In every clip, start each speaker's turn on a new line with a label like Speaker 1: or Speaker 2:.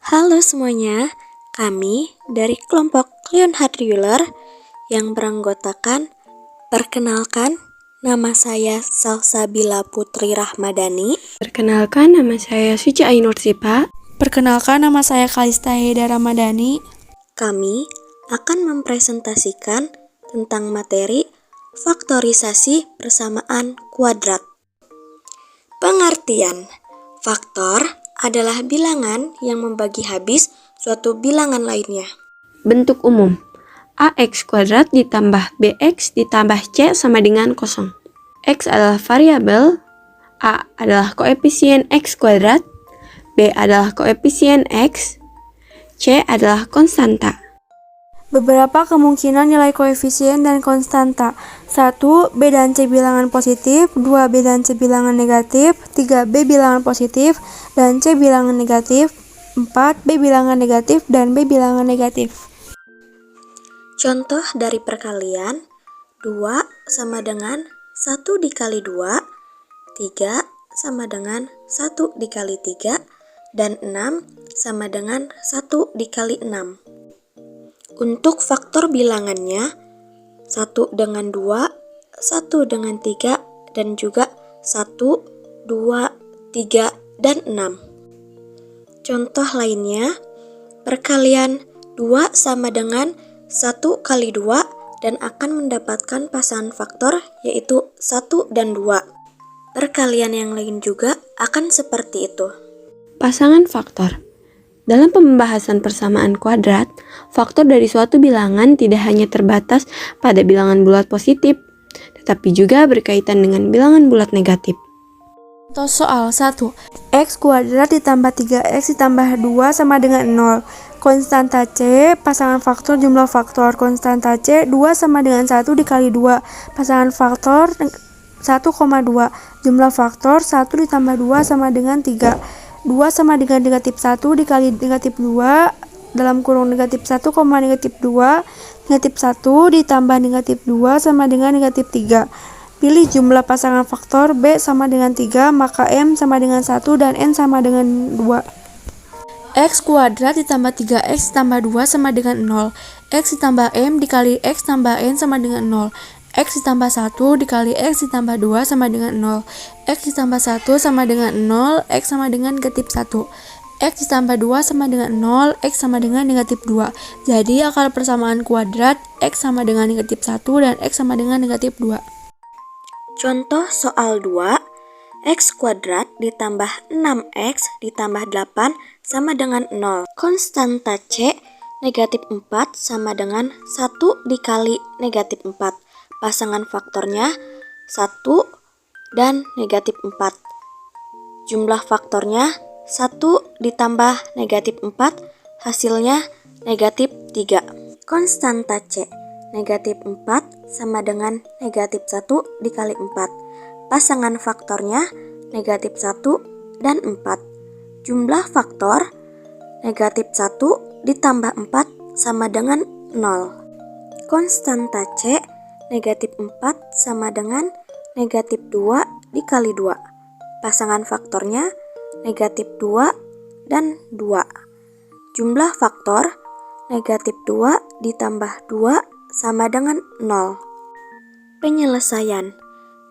Speaker 1: Halo semuanya, kami dari kelompok Leonhard Euler yang beranggotakan perkenalkan, nama saya Salsabila Putri Rahmadani.
Speaker 2: Perkenalkan, nama saya Suci Ainur Sipa.
Speaker 3: Perkenalkan, nama saya Kalista Heda Ramadhani.
Speaker 1: Kami akan mempresentasikan tentang materi faktorisasi persamaan kuadrat. Pengertian: faktor adalah bilangan yang membagi habis suatu bilangan lainnya.
Speaker 2: Bentuk umum: ax kuadrat ditambah bx ditambah c sama dengan 0. X adalah variabel, a adalah koefisien x kuadrat, b adalah koefisien x, c adalah konstanta.
Speaker 3: Beberapa kemungkinan nilai koefisien dan konstanta. 1. B dan C bilangan positif, 2. B dan C bilangan negatif, 3. B bilangan positif dan C bilangan negatif, 4. B bilangan negatif dan B bilangan negatif.
Speaker 1: Contoh dari perkalian: 2 sama dengan 1 dikali 2, 3 sama dengan 1 dikali 3, dan 6 sama dengan 1 dikali 6. Untuk faktor bilangannya 1 dengan 2, 1 dengan 3, dan juga 1, 2, 3, dan 6. Contoh lainnya, perkalian 2 sama dengan 1 kali 2 dan akan mendapatkan pasangan faktor yaitu 1 dan 2. Perkalian yang lain juga akan seperti itu.
Speaker 2: Pasangan faktor. Dalam pembahasan persamaan kuadrat, faktor dari suatu bilangan tidak hanya terbatas pada bilangan bulat positif, tetapi juga berkaitan dengan bilangan bulat negatif.
Speaker 3: Contoh soal 1. X kuadrat ditambah 3x ditambah 2 sama dengan 0. Konstanta C, pasangan faktor jumlah faktor. Konstanta C 2 sama dengan 1 dikali 2. Pasangan faktor 1,2. Jumlah faktor 1 ditambah 2 sama dengan 3. 2 sama dengan negatif 1 dikali negatif 2 dalam kurung negatif 1, negatif 2. Negatif 1 ditambah negatif 2 sama dengan negatif 3. Pilih jumlah pasangan faktor B sama dengan 3, maka M sama dengan 1 dan N sama dengan 2. X kuadrat ditambah 3x ditambah 2 sama dengan 0. X ditambah M dikali X tambah N sama dengan 0. X ditambah 1 dikali X ditambah 2 sama dengan 0. X ditambah 1 sama dengan 0, X sama dengan negatif 1. X ditambah 2 sama dengan 0, X sama dengan negatif 2. Jadi akar persamaan kuadrat X sama dengan negatif 1 dan X sama dengan negatif 2.
Speaker 1: Contoh soal 2, x kuadrat ditambah 6x ditambah 8 sama dengan 0. Konstanta C negatif 4 sama dengan 1 dikali negatif 4. Pasangan faktornya 1 dan negatif 4. Jumlah faktornya 1 ditambah negatif 4, hasilnya negatif 3. Konstanta C negatif 4 sama dengan negatif 1 dikali 4. Pasangan faktornya negatif 1 dan 4. Jumlah faktor negatif 1 ditambah 4 sama dengan 0. Konstanta C negatif 4 sama dengan negatif 2 dikali 2. Pasangan faktornya negatif 2 dan 2. Jumlah faktor negatif 2 ditambah 2 sama dengan 0. Penyelesaian: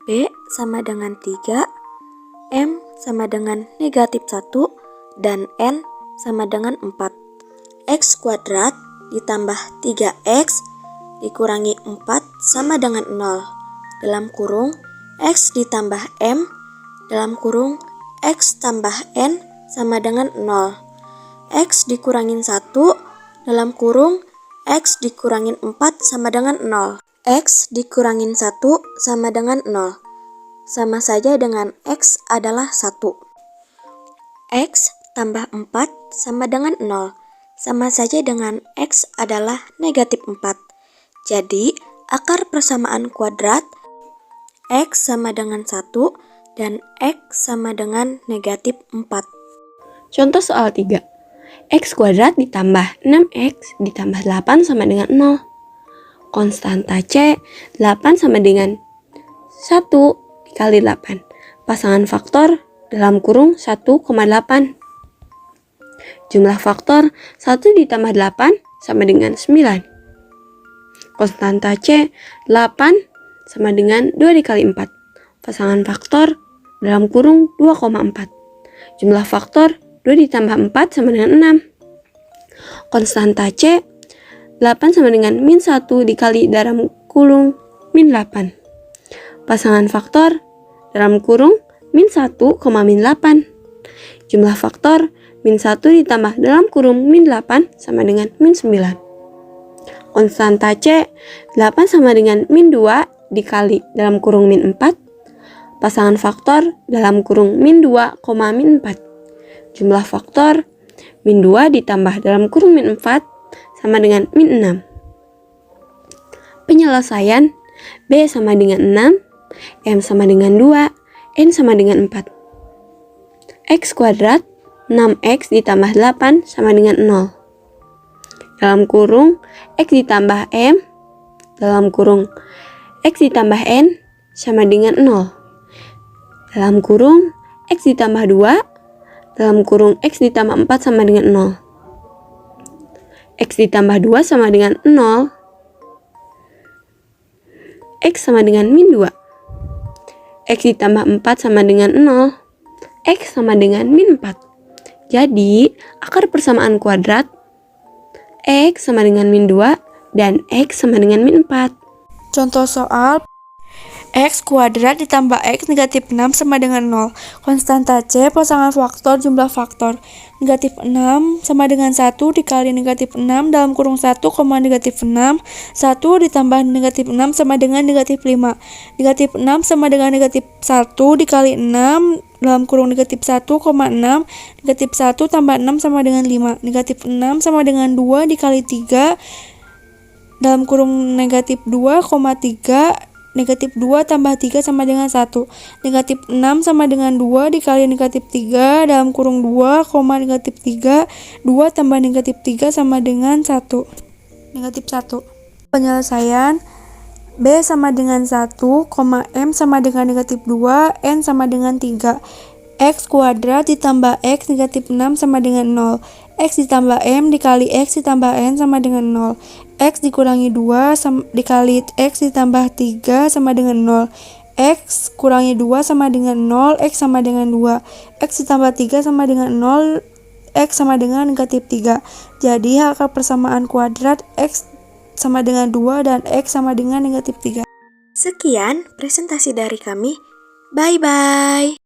Speaker 1: B sama dengan 3, M sama dengan negatif 1, dan N sama dengan 4. X kuadrat ditambah 3x dikurangi 4 sama dengan 0. Dalam kurung X ditambah M dalam kurung X tambah N sama dengan 0. X dikurangin 1 dalam kurung X dikurangin 4 sama dengan 0. X dikurangin 1 sama dengan 0. Sama saja dengan X adalah 1. X tambah 4 sama dengan 0. Sama saja dengan X adalah negatif 4. Jadi, akar persamaan kuadrat X sama dengan 1 dan X sama dengan negatif 4.
Speaker 2: Contoh soal 3. X kuadrat ditambah 6x ditambah 8 sama dengan 0. Konstanta C 8 sama dengan 1 dikali 8. Pasangan faktor dalam kurung 1,8. Jumlah faktor 1 ditambah 8 sama dengan 9. Konstanta C, 8 sama dengan 2 dikali 4. Pasangan faktor dalam kurung 2,4. Jumlah faktor 2 ditambah 4 sama dengan 6. Konstanta C, 8 sama dengan min 1 dikali dalam kurung min 8. Pasangan faktor dalam kurung min 1, min 8. Jumlah faktor min 1 ditambah dalam kurung min 8 sama dengan min 9. Konstanta C, 8 sama dengan min 2 dikali dalam kurung min 4. Pasangan faktor dalam kurung min 2, min 4. Jumlah faktor min 2 ditambah dalam kurung min 4 sama dengan min 6. Penyelesaian B sama dengan 6, M sama dengan 2, N sama dengan 4. X kuadrat 6X ditambah 8 sama dengan 0. Dalam kurung X ditambah M, dalam kurung X ditambah N sama dengan 0. Dalam kurung X ditambah 2, dalam kurung X ditambah 4 sama dengan 0. X ditambah 2 sama dengan 0. X sama dengan min 2. X ditambah 4 sama dengan 0. X sama dengan min 4. Jadi, akar persamaan kuadrat X sama dengan min 2 dan X sama dengan min 4.
Speaker 3: Contoh soal X kuadrat ditambah X negatif 6 sama dengan 0. Konstanta C, pasangan faktor jumlah faktor. Negatif 6 sama dengan 1 dikali negatif 6 dalam kurung 1, negatif 6. 1 ditambah negatif 6 sama dengan negatif 5. Negatif 6 sama dengan negatif 1 dikali 6 dalam kurung negatif 1, 6. Negatif 1 tambah 6 sama dengan 5. Negatif 6 sama dengan 2 dikali 3 dalam kurung negatif 2, 3. Negatif 2 tambah 3 sama dengan 1. Negatif 6 sama dengan 2 dikali negatif 3 dalam kurung 2, negatif 3. 2 tambah negatif 3 sama dengan 1. Negatif 1. Penyelesaian B sama dengan 1, M sama dengan negatif 2, N sama dengan 3. X kuadrat ditambah X negatif 6 sama dengan 0. X ditambah M dikali X ditambah N sama dengan 0. X dikurangi 2 dikali X ditambah 3 sama dengan 0. X kurangi 2 sama dengan 0. X sama dengan 2. X ditambah 3 sama dengan 0. X sama dengan negatif 3. Jadi akar persamaan kuadrat X sama dengan 2 dan X sama dengan negatif 3.
Speaker 1: Sekian presentasi dari kami. Bye-bye.